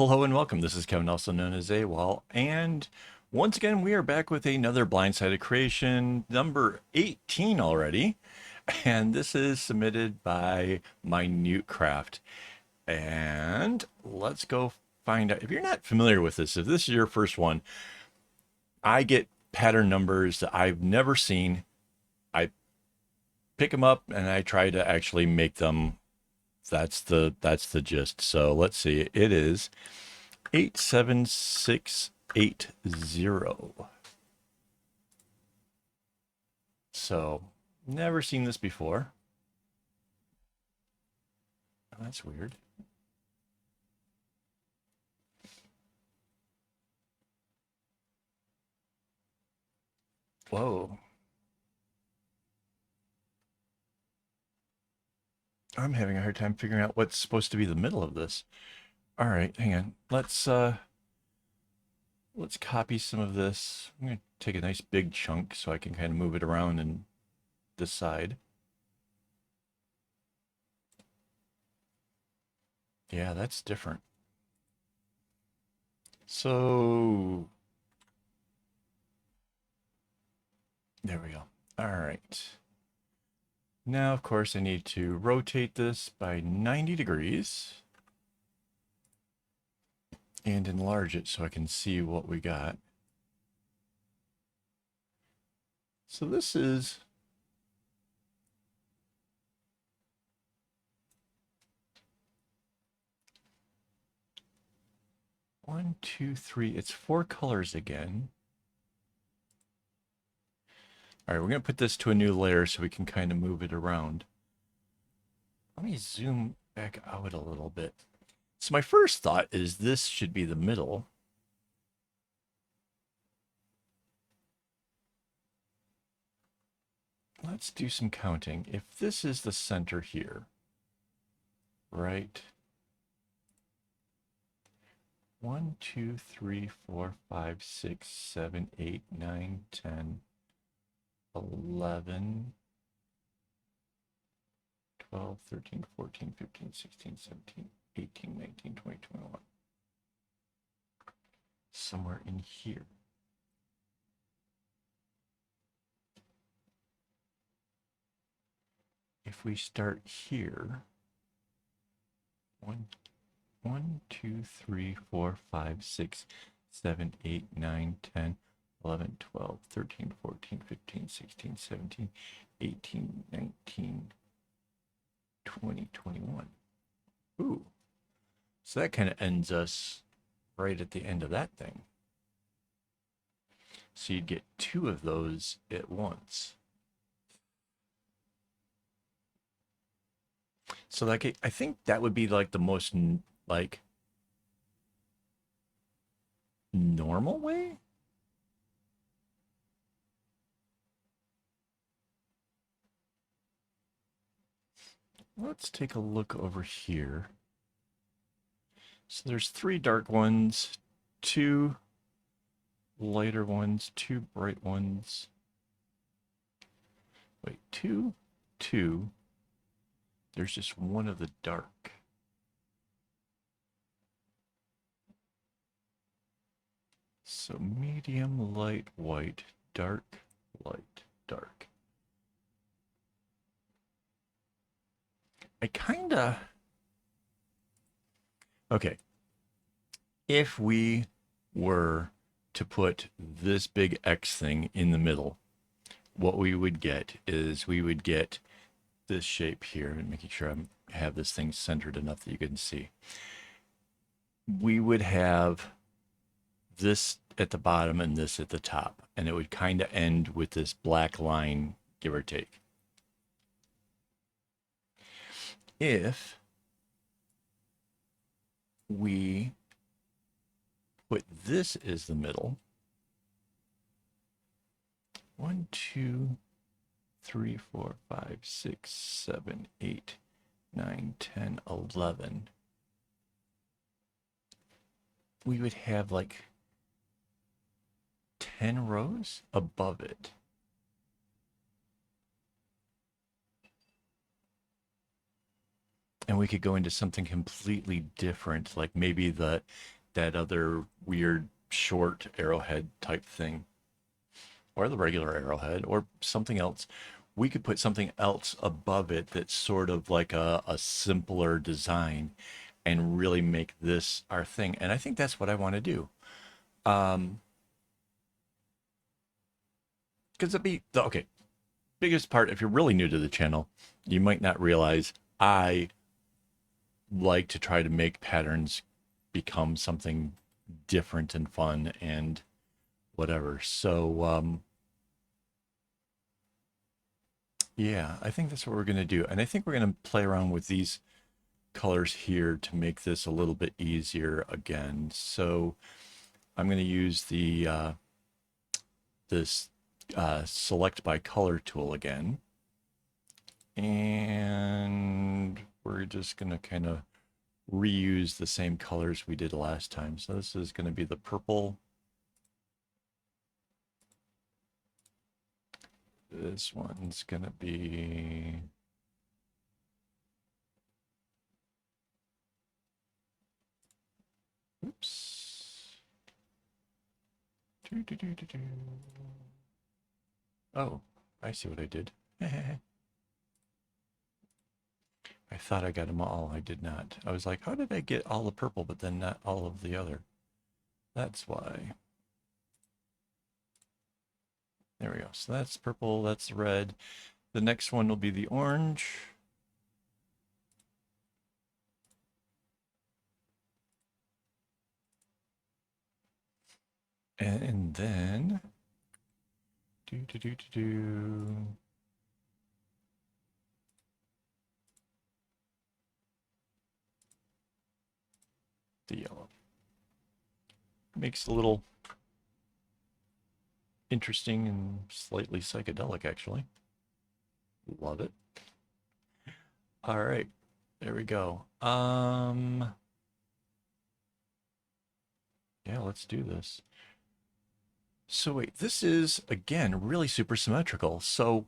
Hello and welcome. This is Kevin, also known as AWOL, and once again we are back with another Blindsided Creation, number 18 already, and this is submitted by Minute Craft. And let's go find out. If you're not familiar with this, if this is your first one, I get pattern numbers that I've never seen. I pick them up and I try to actually make them. That's the gist. So let's see. It is 87680. So, never seen this before. Oh, that's weird. Whoa. I'm having a hard time figuring out what's supposed to be the middle of this. All right, hang on. Let's copy some of this. I'm going to take a nice big chunk so I can kind of move it around and decide. Yeah, that's different. So there we go. All right. Now, of course, I need to rotate this by 90 degrees and enlarge it so I can see what we got. So this is one, two, three. It's four colors again. All right, we're going to put this to a new layer so we can kind of move it around. Let me zoom back out a little bit. So my first thought is this should be the middle. Let's do some counting. If this is the center here, right? 1, 2, 3, 4, 5, 6, 7, 8, 9, 10, 11, 12, 13, 14, 15, 16, 17, 18, 19, 20, 21. Somewhere in here. If we start here, 1, 2, 3, 4, 5, 6, 7, 8, 9, 10, 11, 12, 13, 14, 15, 16, 17, 18, 19, 20, 21. Ooh. So that kind of ends us right at the end of that thing. So you'd get two of those at once. So like I think that would be like the most like normal way. Let's take a look over here. So there's three dark ones, two lighter ones, two bright ones. Wait, two, two. There's just one of the dark. So medium, light, white, dark, light, dark. I kinda... Okay. If we were to put this big X thing in the middle, what we would get is we would get this shape here, and making sure I have this thing centered enough that you can see. We would have this at the bottom and this at the top, and it would kind of end with this black line, give or take. If we put this as the middle, 1, 2, 3, 4, 5, 6, 7, 8, 9, 10, 11. We would have like 10 rows above it. And we could go into something completely different, like maybe that other weird short arrowhead type thing, or the regular arrowhead, or something else. We could put something else above it that's sort of like a simpler design and really make this our thing. And I think that's what I want to do. Because it'd be the okay, biggest part, if you're really new to the channel, you might not realize I like to try to make patterns become something different and fun and whatever. So yeah, I think that's what we're going to do. And I think we're going to play around with these colors here to make this a little bit easier again. So I'm going to use the this select by color tool again. And we're just going to kind of reuse the same colors we did last time. So this is going to be the purple. This one's going to be oops. Oh, I see what I did. I thought I got them all. I did not. I was like, how did I get all the purple, but then not all of the other? That's why. There we go. So that's purple, that's red. The next one will be the orange. And then the yellow. Makes a little interesting and slightly psychedelic, actually. Love it. All right, there we go. Yeah, let's do this. So wait, this is again really super symmetrical. So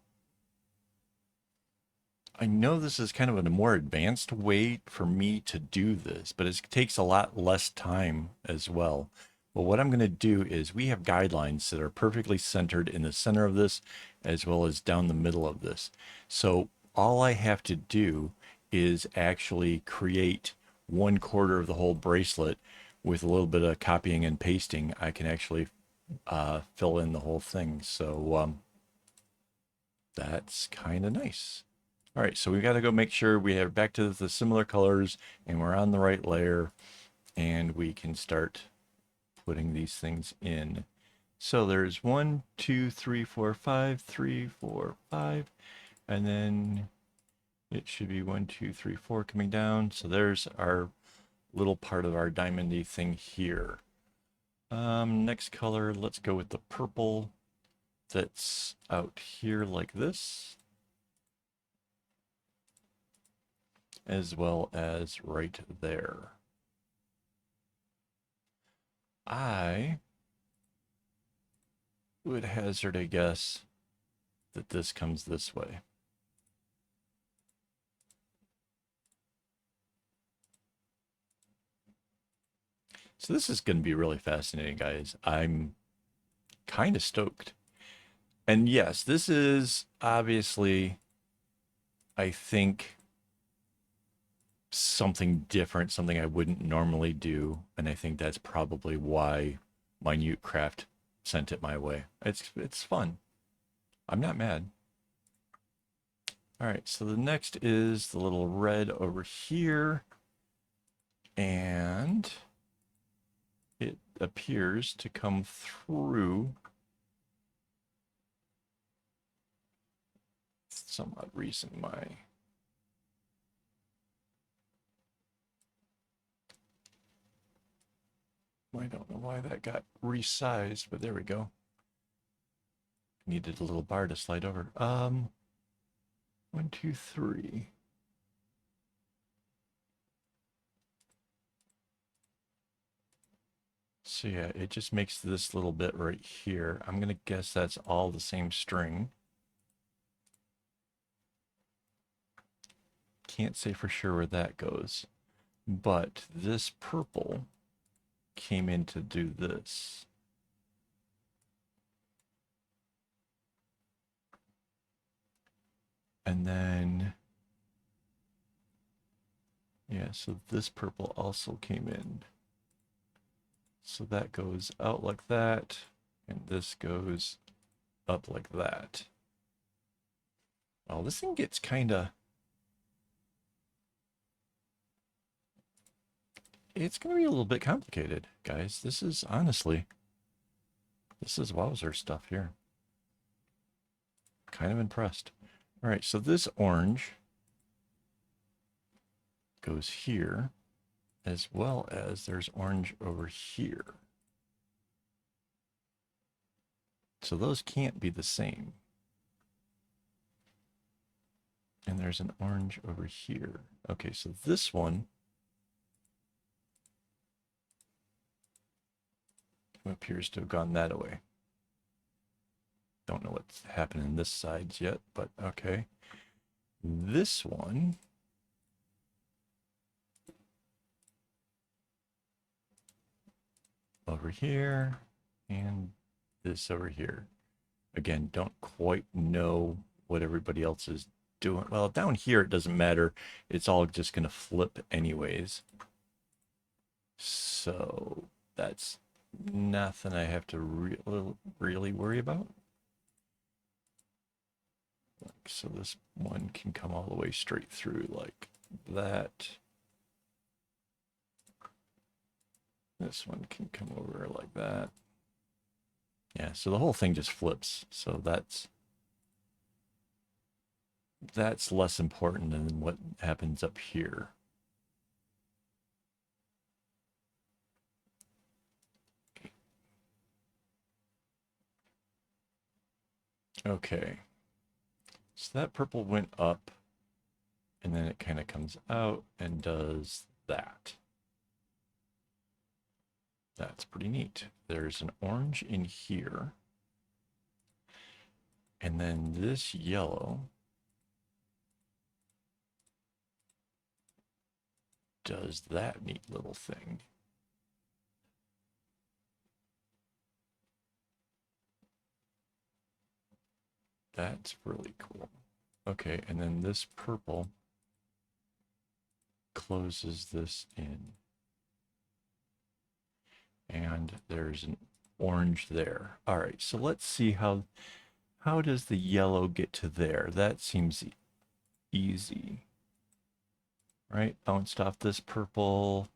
I know this is kind of a more advanced way for me to do this, but it takes a lot less time as well. But what I'm going to do is we have guidelines that are perfectly centered in the center of this as well as down the middle of this. So all I have to do is actually create 1/4 of the whole bracelet with a little bit of copying and pasting. I can actually fill in the whole thing. So that's kind of nice. All right, so we got to go make sure we have back to the similar colors and we're on the right layer and we can start putting these things in. So there's 1, 2, 3, 4, 5, 3, 4, 5, and then it should be 1, 2, 3, 4 coming down. So there's our little part of our diamondy thing here. Next color, let's go with the purple that's out here like this, as well as right there. I would hazard a guess that this comes this way. So this is going to be really fascinating, guys. I'm kind of stoked. And yes, this is obviously, I think, something different, something I wouldn't normally do. And I think that's probably why Minute Craft sent it my way. It's fun. I'm not mad. All right, so the next is the little red over here. And it appears to come through some odd reason. I don't know why that got resized, but there we go. Needed a little bar to slide over. 1, 2, 3. So yeah, it just makes this little bit right here. I'm gonna guess that's all the same string. can't say for sure where that goes. But this purple came in to do this. And then, yeah, so this purple also came in. So that goes out like that, and this goes up like that. Oh, this thing gets kind of... It's going to be a little bit complicated, guys. This is honestly... This is wowzer stuff here. Kind of impressed. All right, so this orange goes here, as well as there's orange over here. So those can't be the same. And there's an orange over here. Okay, so this one appears to have gone that way. Don't know what's happening in this side yet, but okay. This one over here, and this over here. Again, don't quite know what everybody else is doing. Well, down here it doesn't matter. It's all just going to flip anyways. So that's nothing I have to really worry about. So this one can come all the way straight through like that. This one can come over like that. Yeah, so the whole thing just flips. So that's less important than what happens up here. Okay. So that purple went up, and then it kind of comes out and does that. That's pretty neat. There's an orange in here. And then this yellow does that neat little thing. That's really cool. Okay, and then this purple closes this in. And there's an orange there. All right, so let's see how does the yellow get to there? That seems easy. Right? Bounced off this purple,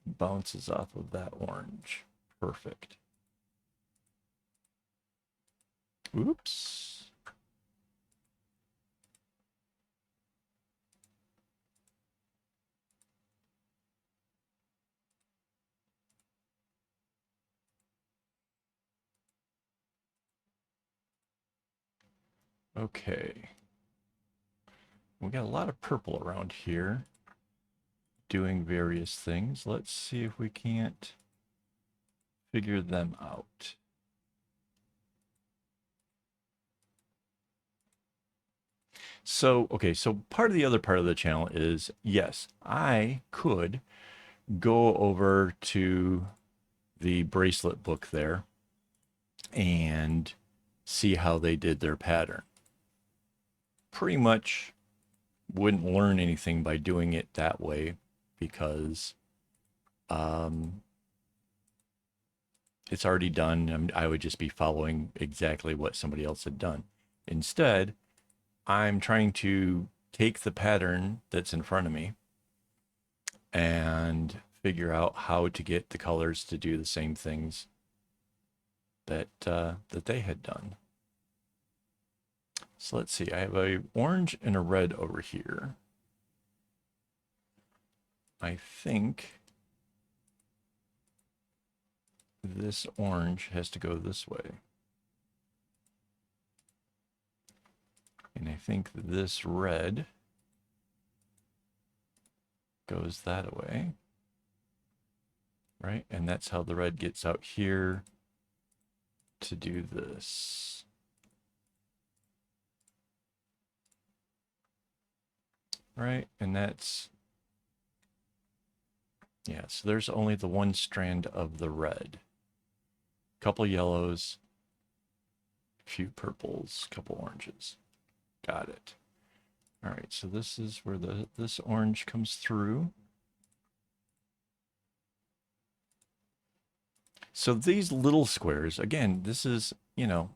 bounces off of that orange. Perfect. Oops. Okay. We got a lot of purple around here doing various things. Let's see if we can't figure them out. So, okay, so the other part of the channel is, yes, I could go over to the bracelet book there and see how they did their pattern. Pretty much wouldn't learn anything by doing it that way because it's already done. I would just be following exactly what somebody else had done. Instead, I'm trying to take the pattern that's in front of me and figure out how to get the colors to do the same things that that they had done. So let's see, I have a orange and a red over here. I think this orange has to go this way. And I think this red goes that way. Right? And that's how the red gets out here to do this. right? And that's, yeah, so there's only the one strand of the red. Couple yellows, few purples, couple oranges. Got it. All right, so this is where this orange comes through. So these little squares, again, this is, you know,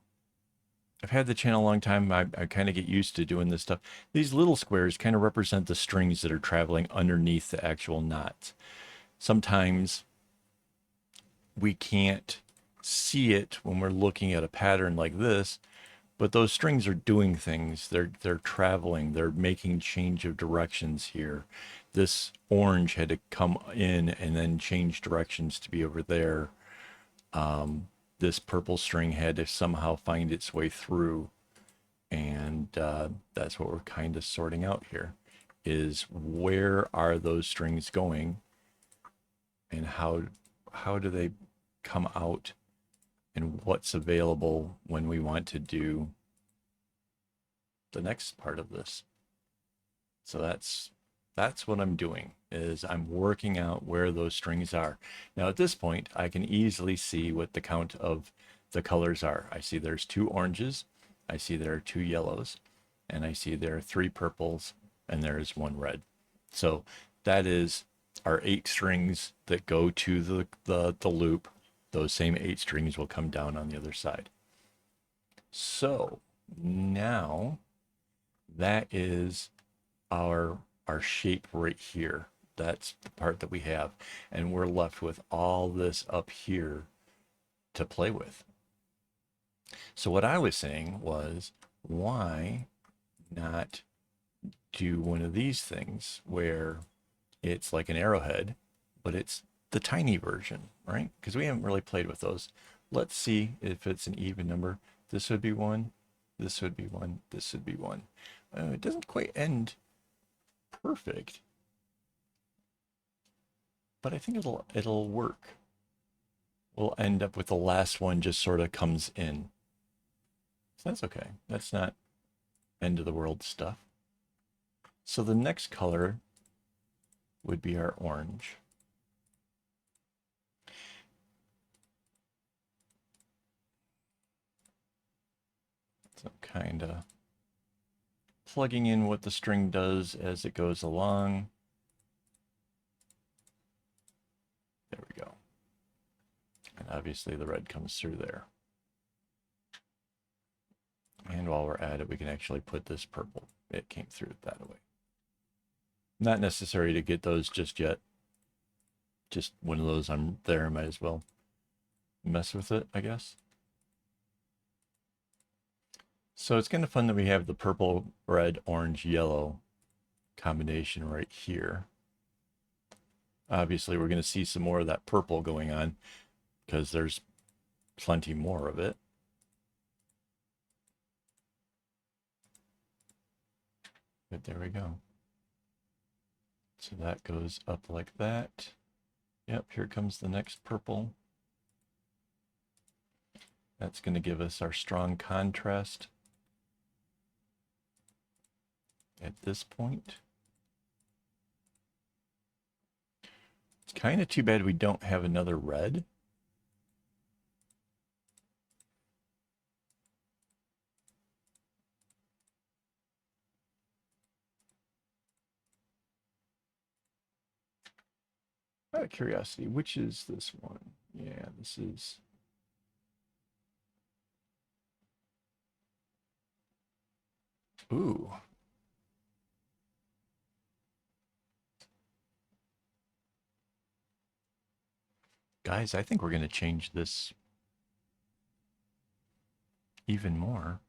I've had the channel a long time. I kind of get used to doing this stuff. These little squares kind of represent the strings that are traveling underneath the actual knots. Sometimes we can't see it when we're looking at a pattern like this, but those strings are doing things. They're traveling. They're making change of directions here. This orange had to come in and then change directions to be over there. This purple string had to somehow find its way through, and that's what we're kind of sorting out here, is where are those strings going and how do they come out and what's available when we want to do the next part of this. So that's what I'm doing, is I'm working out where those strings are. Now at this point, I can easily see what the count of the colors are. I see there's 2 oranges, I see there are 2 yellows, and I see there are 3 purples, and there is 1 red. So that is our 8 strings that go to the loop. Those same 8 strings will come down on the other side. So now that is our shape right here. That's the part that we have. And we're left with all this up here to play with. So what I was saying was, why not do one of these things where it's like an arrowhead, but it's the tiny version, right? Because we haven't really played with those. Let's see if it's an even number. This would be 1, this would be 1, this would be 1. It doesn't quite end perfect, but I think it'll work. We'll end up with the last one just sort of comes in. So that's okay. That's not end of the world stuff. So the next color would be our orange. So kind of plugging in what the string does as it goes along. There we go. And obviously the red comes through there. And while we're at it, we can actually put this purple. It came through that way. Not necessary to get those just yet. Just one of those I'm there, might as well mess with it, I guess. So it's kind of fun that we have the purple, red, orange, yellow combination right here. Obviously, we're going to see some more of that purple going on because there's plenty more of it. But there we go. So that goes up like that. Yep, here comes the next purple. That's going to give us our strong contrast at this point. It's kind of too bad we don't have another red. Out of curiosity, which is this one? Yeah, this is... Ooh. Guys, I think we're going to change this even more.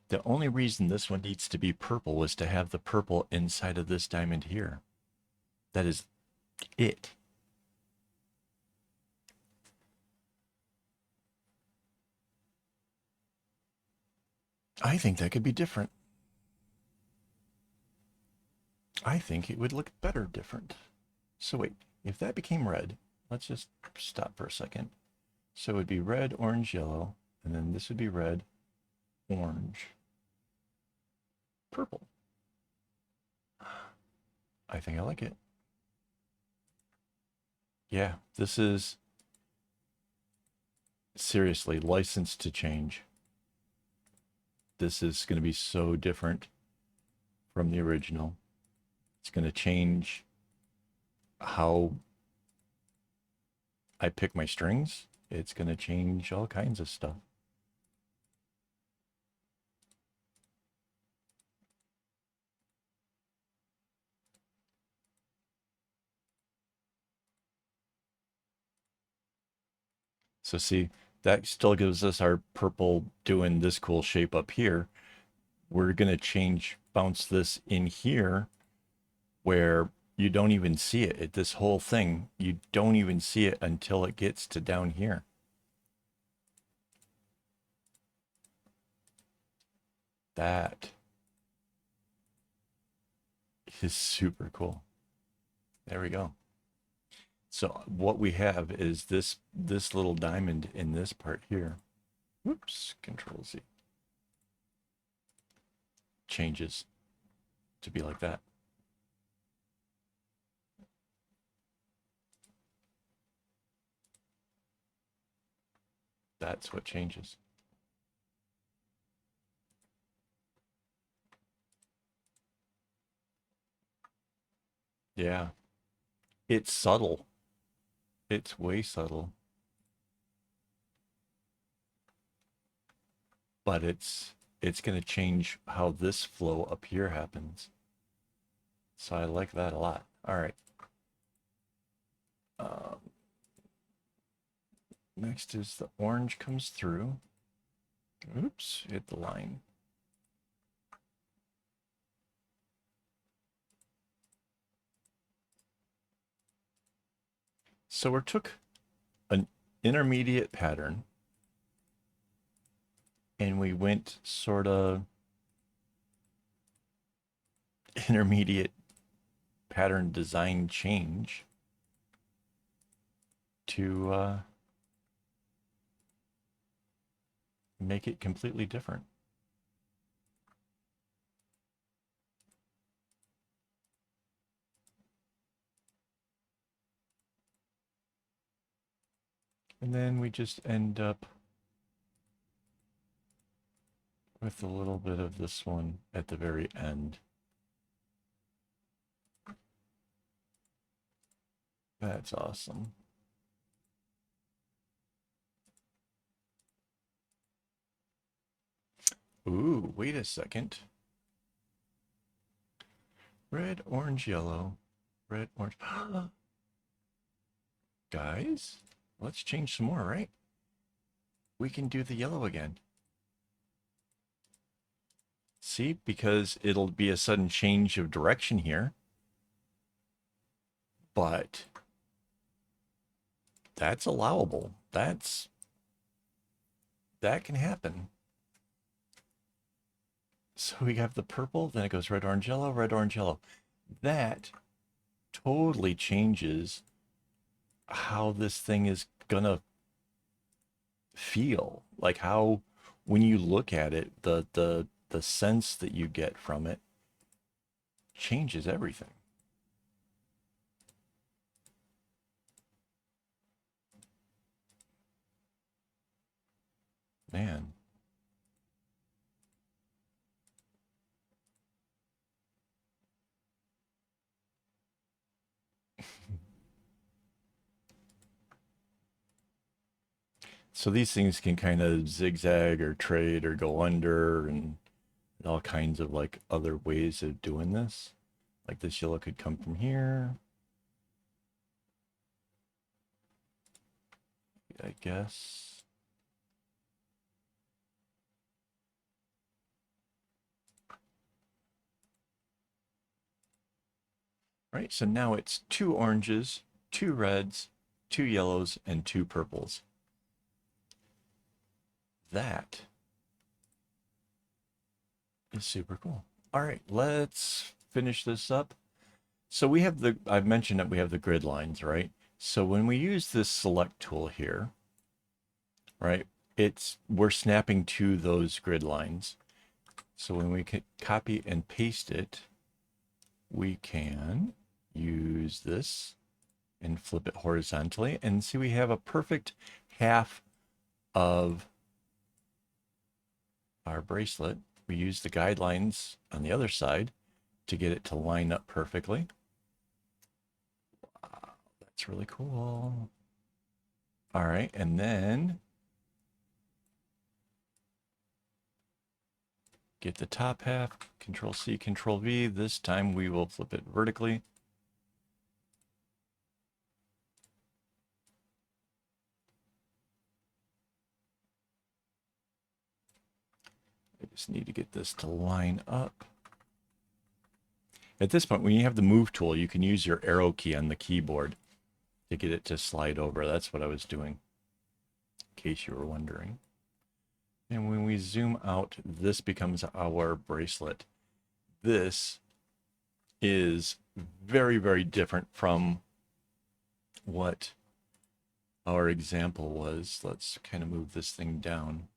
The only reason this one needs to be purple was to have the purple inside of this diamond here. That is it. I think that could be different. I think it would look better different. So wait, if that became red, let's just stop for a second. So it would be red, orange, yellow, and then this would be red, orange. purple. I think I like it. Yeah, this is seriously licensed to change. This is going to be so different from the original. It's going to change how I pick my strings. It's going to change all kinds of stuff. So see, that still gives us our purple doing this cool shape up here. We're going to bounce this in here where you don't even see it. This whole thing, you don't even see it until it gets to down here. That is super cool. There we go. So what we have is this little diamond in this part here. Whoops, Control Z. Changes to be like that. That's what changes. Yeah. It's subtle. It's way subtle. But it's going to change how this flow up here happens. So I like that a lot. All right. Next is the orange comes through. Oops, hit the line. So we took an intermediate pattern and we went sort of intermediate pattern design change to make it completely different. And then we just end up with a little bit of this one at the very end. That's awesome. Ooh, wait a second. Red, orange, yellow. Red, orange. Guys, let's change some more, right? We can do the yellow again. See, because it'll be a sudden change of direction here. But that's allowable. That can happen. So we have the purple, then it goes red, orange, yellow, red, orange, yellow. That totally changes how this thing is gonna feel. Like how when you look at it, the sense that you get from it changes everything. Man. So these things can kind of zigzag or trade or go under and all kinds of like other ways of doing this. Like this yellow could come from here, I guess. Right, so now it's 2 oranges, 2 reds, 2 yellows, and 2 purples. That is super cool. All right, let's finish this up. So we have I've mentioned that we have the grid lines, right? So when we use this select tool here, right, we're snapping to those grid lines. So when we copy and paste it, we can use this and flip it horizontally and see we have a perfect half of our bracelet. We use the guidelines on the other side to get it to line up perfectly. Wow, that's really cool. All right, and then get the top half, Control C, Control V. This time we will flip it vertically. I just need to get this to line up. At this point, when you have the move tool, you can use your arrow key on the keyboard to get it to slide over. That's what I was doing, in case you were wondering. And when we zoom out, this becomes our bracelet. This is very, very different from what our example was. Let's kind of move this thing down.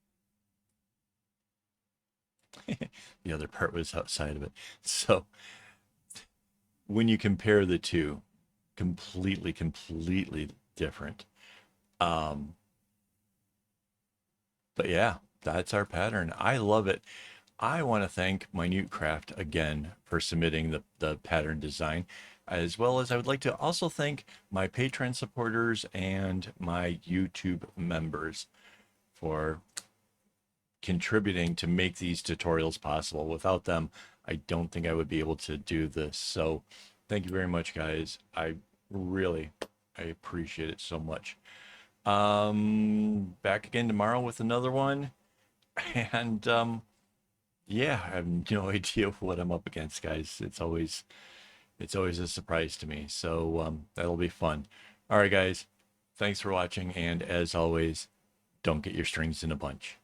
The other part was outside of it. So when you compare the two, completely different. But yeah, that's our pattern. I love it. I want to thank Minute Craft again for submitting the pattern design, as well as I would like to also thank my Patreon supporters and my YouTube members for contributing to make these tutorials possible. Without them, I don't think I would be able to do this. So thank you very much, guys. I appreciate it so much. Back again tomorrow with another one. And yeah, I have no idea what I'm up against, guys. It's always a surprise to me. So that'll be fun. All right, guys. Thanks for watching, and as always, don't get your strings in a bunch.